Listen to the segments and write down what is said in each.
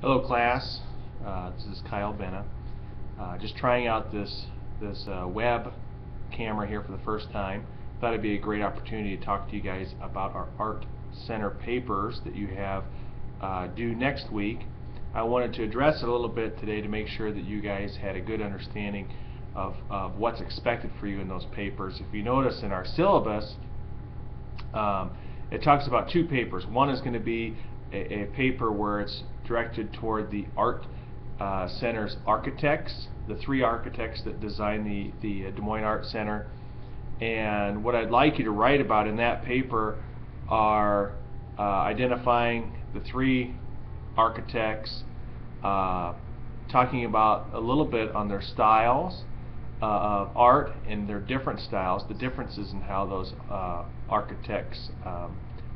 Hello class, this is Kyle Benna. Just trying out this web camera here for the first time. Thought it'd be a great opportunity to talk to you guys about our Art Center papers that you have due next week. I wanted to address it a little bit today to make sure that you guys had a good understanding of what's expected for you in those papers. If you notice in our syllabus, it talks about two papers. One is going to be a paper where it's directed toward the Art Center's architects, the three architects that designed the Des Moines Art Center. And what I'd like you to write about in that paper are identifying the three architects, talking about a little bit on their styles of art and their different styles, the differences in how those architects'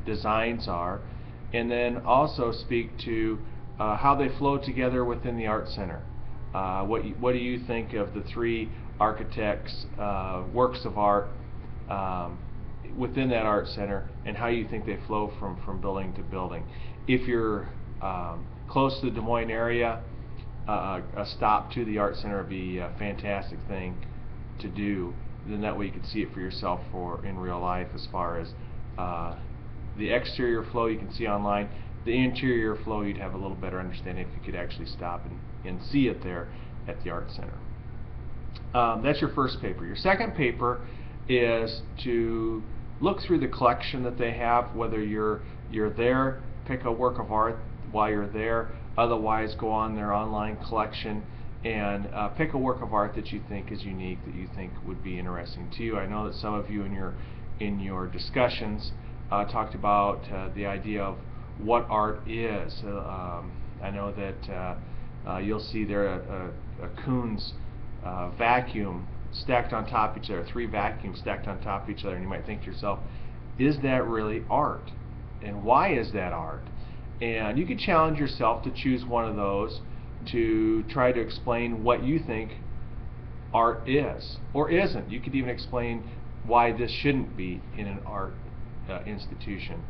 designs are, and then also speak to how they flow together within the Art Center. What do you think of the three architects' works of art within that Art Center, and how you think they flow from building to building? If you're close to the Des Moines area, a stop to the Art Center would be a fantastic thing to do. Then that way you can see it for yourself in real life, as far as the exterior flow you can see online. The interior flow you'd have a little better understanding if you could actually stop and see it there at the Art Center. That's your first paper. Your second paper is to look through the collection that they have, whether you're there, pick a work of art while you're there. Otherwise, go on their online collection and pick a work of art that you think is unique, that you think would be interesting to you. I know that some of you in your discussions talked about the idea of what art is. I know that you'll see there a Kuhn's vacuum stacked on top of each other, three vacuums stacked on top of each other, and you might think to yourself, is that really art? And why is that art? And you could challenge yourself to choose one of those to try to explain what you think art is or isn't. You could even explain why this shouldn't be in an art institution.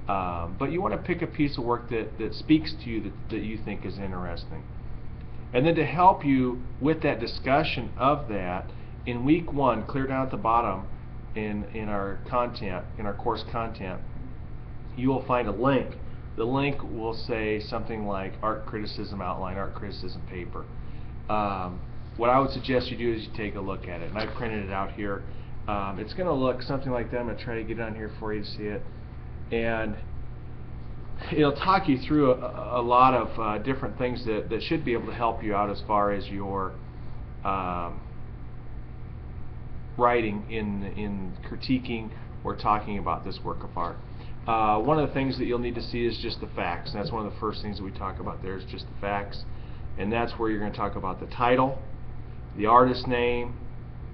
But you want to pick a piece of work that speaks to you, that you think is interesting. And then to help you with that discussion of that, in week 1, clear down at the bottom in our content, in our course content, you will find a link. The link will say something like Art Criticism Outline, Art Criticism Paper. What I would suggest you do is you take a look at it. And I printed it out here. It's going to look something like that. I'm going to try to get it on here for you to see it. And it'll talk you through a lot of different things that should be able to help you out as far as your writing in critiquing or talking about this work of art. One of the things that you'll need to see is just the facts. And that's one of the first things that we talk about there, is just the facts. And that's where you're going to talk about the title, the artist name,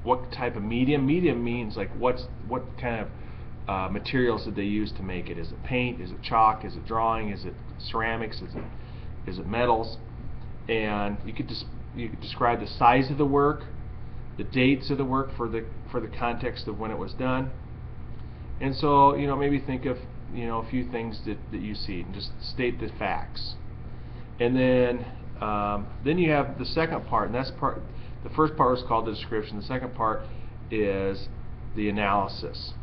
what type of medium. Medium means like what kind of materials did they use to make it? Is it paint? Is it chalk? Is it drawing? Is it ceramics? Is it metals? And you could describe the size of the work, the dates of the work for the context of when it was done. And so, maybe think of a few things that you see, and just state the facts. And then you have the second part, and that's the first part was called the description. The second part is the analysis.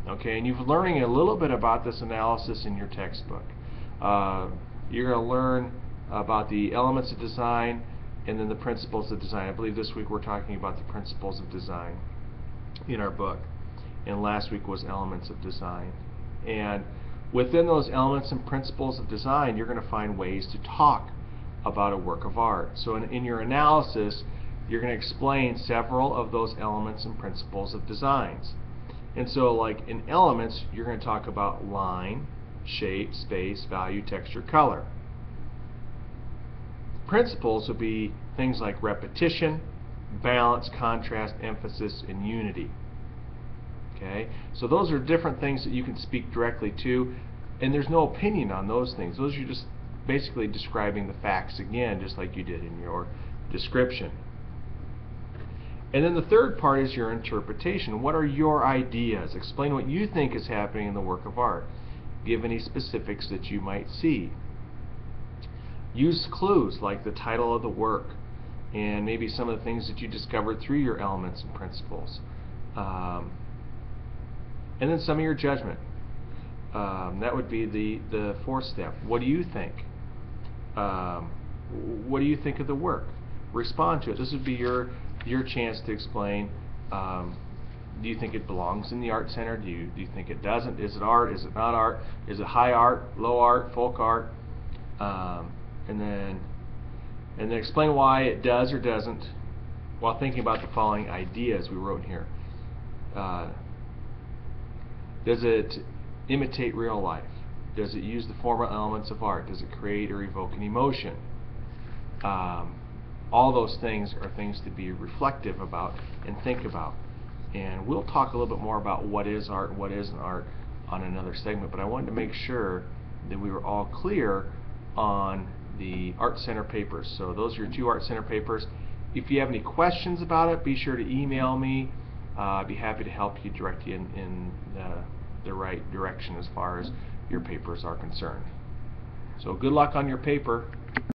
Okay, and you're learning a little bit about this analysis in your textbook. You're going to learn about the elements of design and then the principles of design. I believe this week we're talking about the principles of design in our book, and last week was elements of design. And within those elements and principles of design, you're going to find ways to talk about a work of art. So in your analysis, you're going to explain several of those elements and principles of designs. And so, like in elements, you're going to talk about line, shape, space, value, texture, color. Principles will be things like repetition, balance, contrast, emphasis, and unity. Okay, so those are different things that you can speak directly to, and there's no opinion on those things. Those are just basically describing the facts again, just like you did in your description. And then the third part is your interpretation. What are your ideas? Explain what you think is happening in the work of art. Give any specifics that you might see. Use clues like the title of the work and maybe some of the things that you discovered through your elements and principles. And then some of your judgment. That would be the fourth step. What do you think? What do you think of the work? Respond to it. This would be your chance to explain. Do you think it belongs in the art center? Do you think it doesn't? Is it art? Is it not art? Is it high art, low art, folk art? And then explain why it does or doesn't, while thinking about the following ideas we wrote here. Does it imitate real life? Does it use the formal elements of art? Does it create or evoke an emotion? All those things are things to be reflective about and think about. And we'll talk a little bit more about what is art and what isn't art on another segment, but I wanted to make sure that we were all clear on the Art Center papers. So those are your 2 Art Center papers. If you have any questions about it, be sure to email me. I'd be happy to help you, direct you in the right direction as far as your papers are concerned. So good luck on your paper.